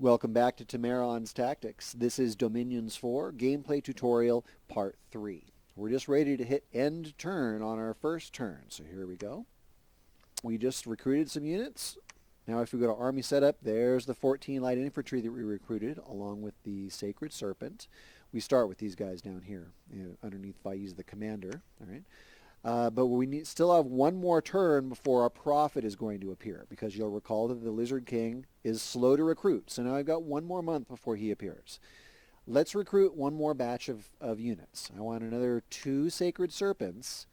Welcome back to Temeron's Tactics. This is Dominions 4, Gameplay Tutorial Part 3. We're just ready to hit end turn on our first turn, so here we go. We just recruited some units. Now if we go to Army Setup, there's the 14 light infantry that we recruited, along with the Sacred Serpent. We start with these guys down here, underneath Faiz the Commander. All right. But we still have one more turn before our prophet is going to appear, because you'll recall that the Lizard King is slow to recruit. So now I've got one more month before he appears. Let's recruit one more batch of units. I want another 2 Sacred Serpents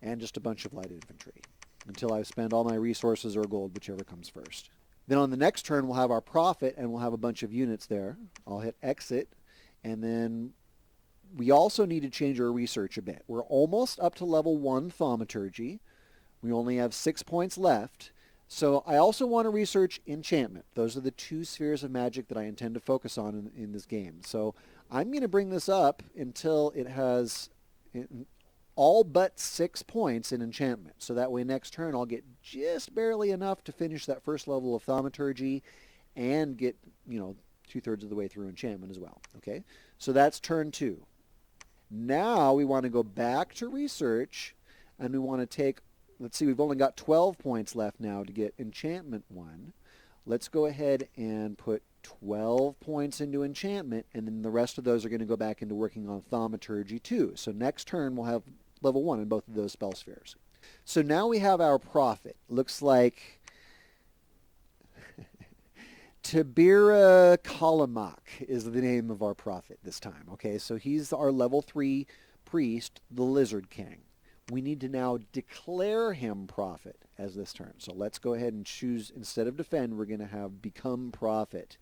and just a bunch of light infantry until I spend all my resources or gold, whichever comes first. Then on the next turn we'll have our prophet and we'll have a bunch of units there. I'll hit exit, and then we also need to change our research a bit. We're almost up to level 1 thaumaturgy. We only have 6 points left. So I also want to research enchantment. Those are the 2 spheres of magic that I intend to focus on in this game. So I'm going to bring this up until it has all but 6 points in enchantment. So that way next turn I'll get just barely enough to finish that first level of thaumaturgy and get, 2/3 of the way through enchantment as well. Okay? So that's turn 2. Now we want to go back to research, and we want to take, let's see, we've only got 12 points left now to get enchantment 1. Let's go ahead and put 12 points into enchantment, and then the rest of those are going to go back into working on thaumaturgy 2. So next turn we'll have level 1 in both of those spell spheres. So now we have our prophet. Looks like Tabira Kalamak is the name of our prophet this time. Okay, so he's our level 3 priest, the Lizard King. We need to now declare him prophet as this turn. So let's go ahead and choose, instead of defend, we're going to have become prophet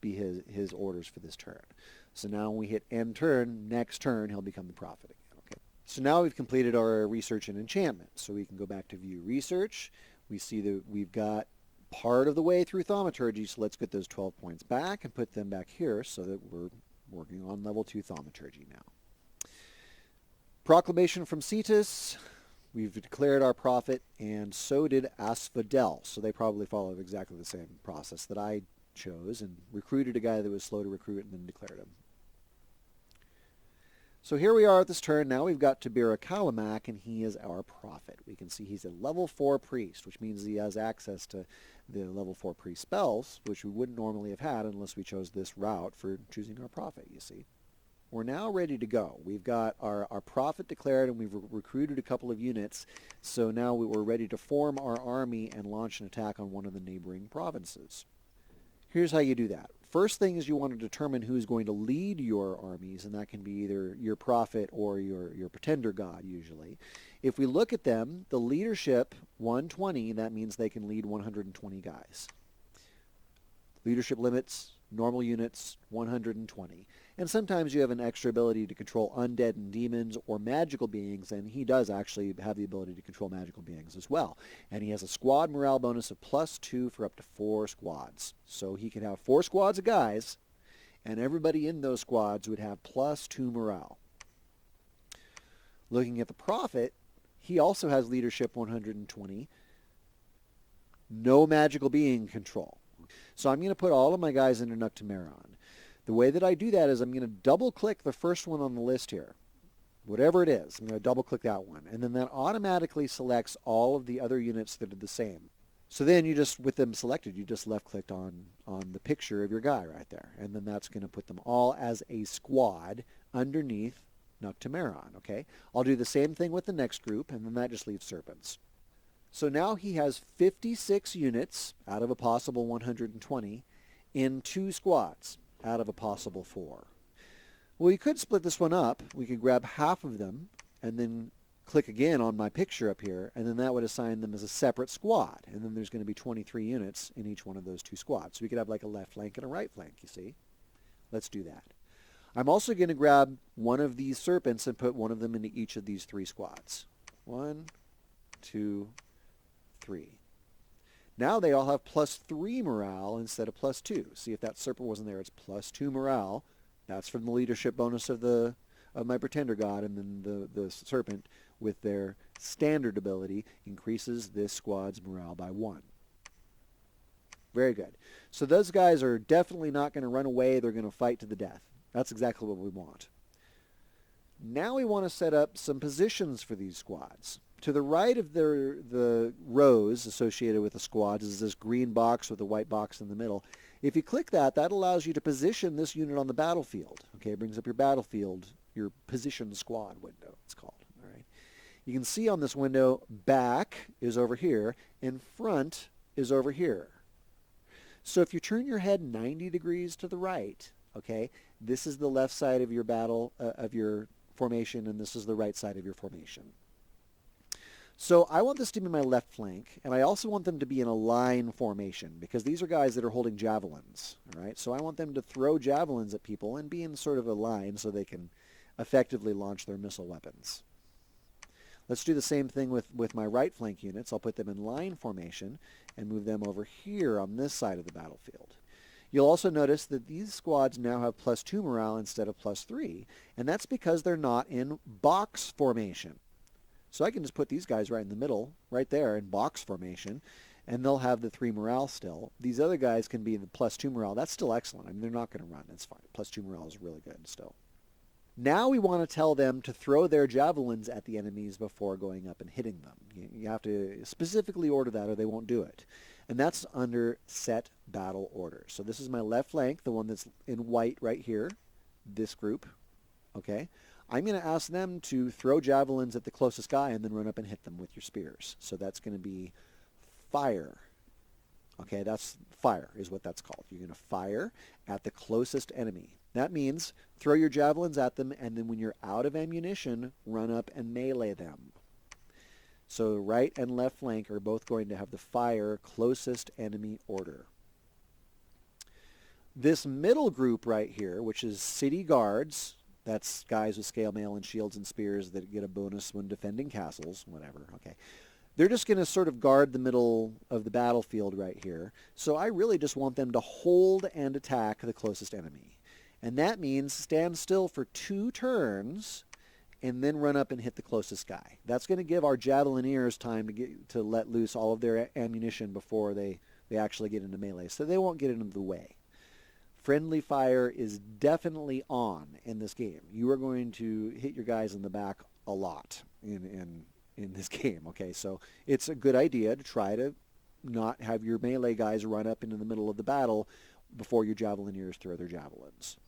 be his orders for this turn. So now when we hit end turn, next turn he'll become the prophet again. Okay. So now we've completed our research and enchantment. So we can go back to view research. We see that we've got part of the way through thaumaturgy, so let's get those 12 points back and put them back here so that we're working on level 2 thaumaturgy now. Proclamation from Cetus. We've declared our prophet, and so did Asphodel. So they probably followed exactly the same process that I chose and recruited a guy that was slow to recruit and then declared him. So here we are at this turn. Now we've got Tabira Kalamak, and he is our prophet. We can see he's a level 4 priest, which means he has access to the level 4 priest spells, which we wouldn't normally have had unless we chose this route for choosing our prophet, you see. We're now ready to go. We've got our prophet declared, and we've recruited a couple of units, so now we're ready to form our army and launch an attack on one of the neighboring provinces. Here's how you do that. First thing is you want to determine who's going to lead your armies, and that can be either your prophet or your pretender god usually. If we look at them, the leadership 120, that means they can lead 120 guys. Leadership limits, normal units, 120. And sometimes you have an extra ability to control undead and demons or magical beings, and he does actually have the ability to control magical beings as well. And he has a squad morale bonus of +2 for up to 4 squads. So he can have 4 squads of guys, and everybody in those squads would have +2 morale. Looking at the prophet, he also has leadership 120, no magical being control. So I'm going to put all of my guys into Temeron. The way that I do that is I'm going to double-click the first one on the list here. Whatever it is, I'm going to double-click that one. And then that automatically selects all of the other units that are the same. So then you just, with them selected, you just left-clicked on the picture of your guy right there. And then that's going to put them all as a squad underneath Temeron, okay? I'll do the same thing with the next group, and then that just leaves serpents. So now he has 56 units out of a possible 120 in 2 squads out of a possible 4. Well, you could split this one up. We could grab half of them and then click again on my picture up here, and then that would assign them as a separate squad. And then there's going to be 23 units in each one of those 2 squads. So we could have like a left flank and a right flank, you see. Let's do that. I'm also going to grab one of these serpents and put one of them into each of these 3 squads. 1, 2, 3. Now they all have +3 morale instead of +2. See, if that serpent wasn't there, it's +2 morale. That's from the leadership bonus of my pretender god, and then the serpent with their standard ability increases this squad's morale by 1. Very good. So those guys are definitely not going to run away. They're going to fight to the death. That's exactly what we want. Now we want to set up some positions for these squads. To the right of the rows associated with the squads is this green box with a white box in the middle. If you click that, that allows you to position this unit on the battlefield. Okay, it brings up your battlefield, your position squad window, it's called. All right. You can see on this window, back is over here, and front is over here. So if you turn your head 90 degrees to the right, okay, this is the left side of your of your formation, and this is the right side of your formation. So I want this to be my left flank, and I also want them to be in a line formation, because these are guys that are holding javelins, all right? So I want them to throw javelins at people and be in sort of a line so they can effectively launch their missile weapons. Let's do the same thing with my right flank units. I'll put them in line formation and move them over here on this side of the battlefield. You'll also notice that these squads now have +2 morale instead of +3, and that's because they're not in box formation. So I can just put these guys right in the middle, right there in box formation, and they'll have the 3 morale still. These other guys can be the +2 morale. That's still excellent. I mean, they're not going to run. It's fine. +2 morale is really good still. Now we want to tell them to throw their javelins at the enemies before going up and hitting them. You have to specifically order that or they won't do it. And that's under set battle order. So this is my left flank, the one that's in white right here, this group. Okay. I'm going to ask them to throw javelins at the closest guy and then run up and hit them with your spears. So that's going to be fire. Okay, that's fire is what that's called. You're going to fire at the closest enemy. That means throw your javelins at them, and then when you're out of ammunition, run up and melee them. So right and left flank are both going to have the fire closest enemy order. This middle group right here, which is city guards, that's guys with scale mail and shields and spears that get a bonus when defending castles, whatever, okay. They're just going to sort of guard the middle of the battlefield right here. So I really just want them to hold and attack the closest enemy. And that means stand still for 2 turns and then run up and hit the closest guy. That's going to give our javelineers time to let loose all of their ammunition before they actually get into melee. So they won't get into the way. Friendly fire is definitely on in this game. You are going to hit your guys in the back a lot in this game, okay? So it's a good idea to try to not have your melee guys run up into the middle of the battle before your javelineers throw their javelins.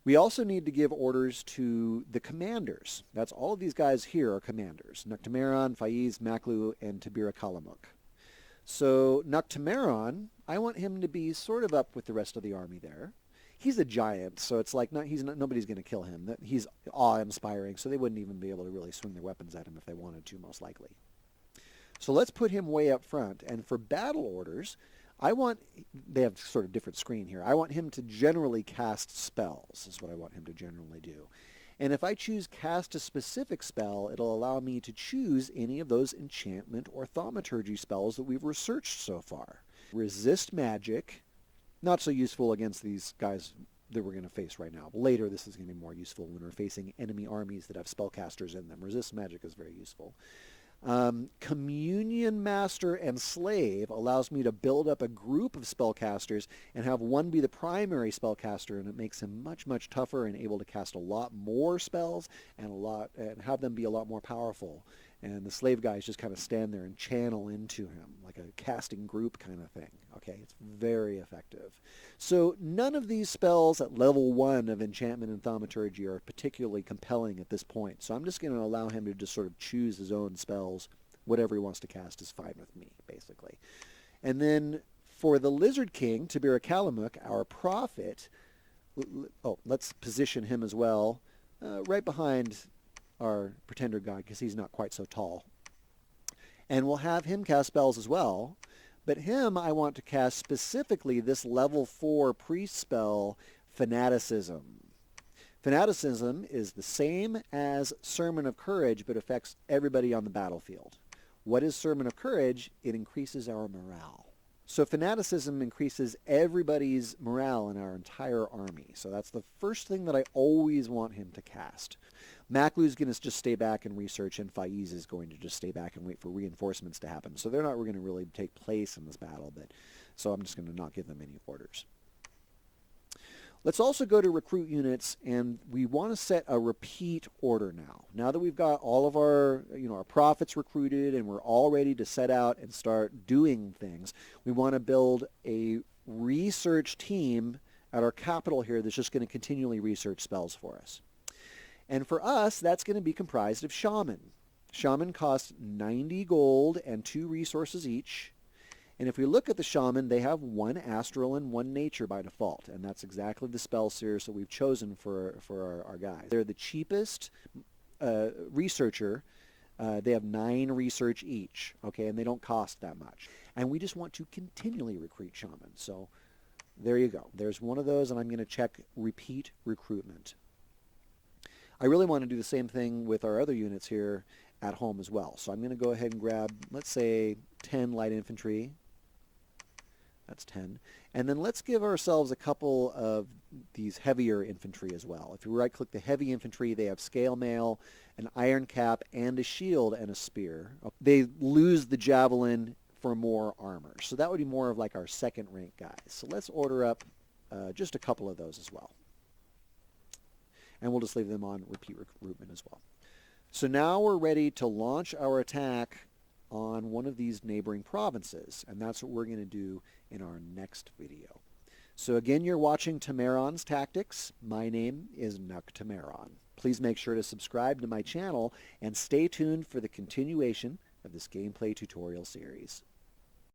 We also need to give orders to the commanders. That's all of these guys here are commanders. Temeron, Faiz, Maklu, and Tabira Kalamuk. So Temeron, I want him to be sort of up with the rest of the army there. He's a giant, so it's like nobody's going to kill him. He's awe-inspiring, so they wouldn't even be able to really swing their weapons at him if they wanted to, most likely. So let's put him way up front. And for battle orders, they have sort of different screen here. I want him to generally cast spells, is what I want him to generally do. And if I choose cast a specific spell, it'll allow me to choose any of those enchantment or thaumaturgy spells that we've researched so far. Resist magic. Not so useful against these guys that we're going to face right now. Later, this is going to be more useful when we're facing enemy armies that have spellcasters in them. Resist magic is very useful. Communion Master and Slave allows me to build up a group of spellcasters and have one be the primary spellcaster, and it makes him much, much tougher and able to cast a lot more spells and have them be a lot more powerful. And the slave guys just kind of stand there and channel into him, like a casting group kind of thing. Okay, it's very effective. So none of these spells at level 1 of enchantment and thaumaturgy are particularly compelling at this point. So I'm just going to allow him to just sort of choose his own spells. Whatever he wants to cast is fine with me, basically. And then for the Lizard King, Tabira Kalamuk, our prophet, let's position him as well, right behind our pretender god, because he's not quite so tall. And we'll have him cast spells as well, but him I want to cast specifically this level 4 priest spell, Fanaticism. Fanaticism is the same as Sermon of Courage, but affects everybody on the battlefield. What is Sermon of Courage? It increases our morale. So Fanaticism increases everybody's morale in our entire army. So that's the first thing that I always want him to cast. Maklu's going to just stay back and research, and Faiz is going to just stay back and wait for reinforcements to happen. So they're not going to really take place in this battle, so I'm just going to not give them any orders. Let's also go to recruit units, and we want to set a repeat order now. Now that we've got all of our, our prophets recruited and we're all ready to set out and start doing things, we want to build a research team at our capital here that's just going to continually research spells for us. And for us, that's going to be comprised of shaman. Shaman costs 90 gold and 2 resources each. And if we look at the shaman, they have 1 astral and 1 nature by default. And that's exactly the spell series that we've chosen for our guys. They're the cheapest researcher. They have 9 research each, okay, and they don't cost that much. And we just want to continually recruit shaman. So there you go. There's one of those, and I'm going to check repeat recruitment. I really want to do the same thing with our other units here at home as well. So I'm going to go ahead and grab, let's say, 10 light infantry. That's 10. And then let's give ourselves a couple of these heavier infantry as well. If you right-click the heavy infantry, they have scale mail, an iron cap, and a shield and a spear. They lose the javelin for more armor. So that would be more of like our second rank guys. So let's order up just a couple of those as well. And we'll just leave them on repeat recruitment as well. So now we're ready to launch our attack on one of these neighboring provinces, and that's what we're going to do in our next video. So again, you're watching Temeron's Tactics. My name is Temeron. Please make sure to subscribe to my channel and stay tuned for the continuation of this gameplay tutorial series.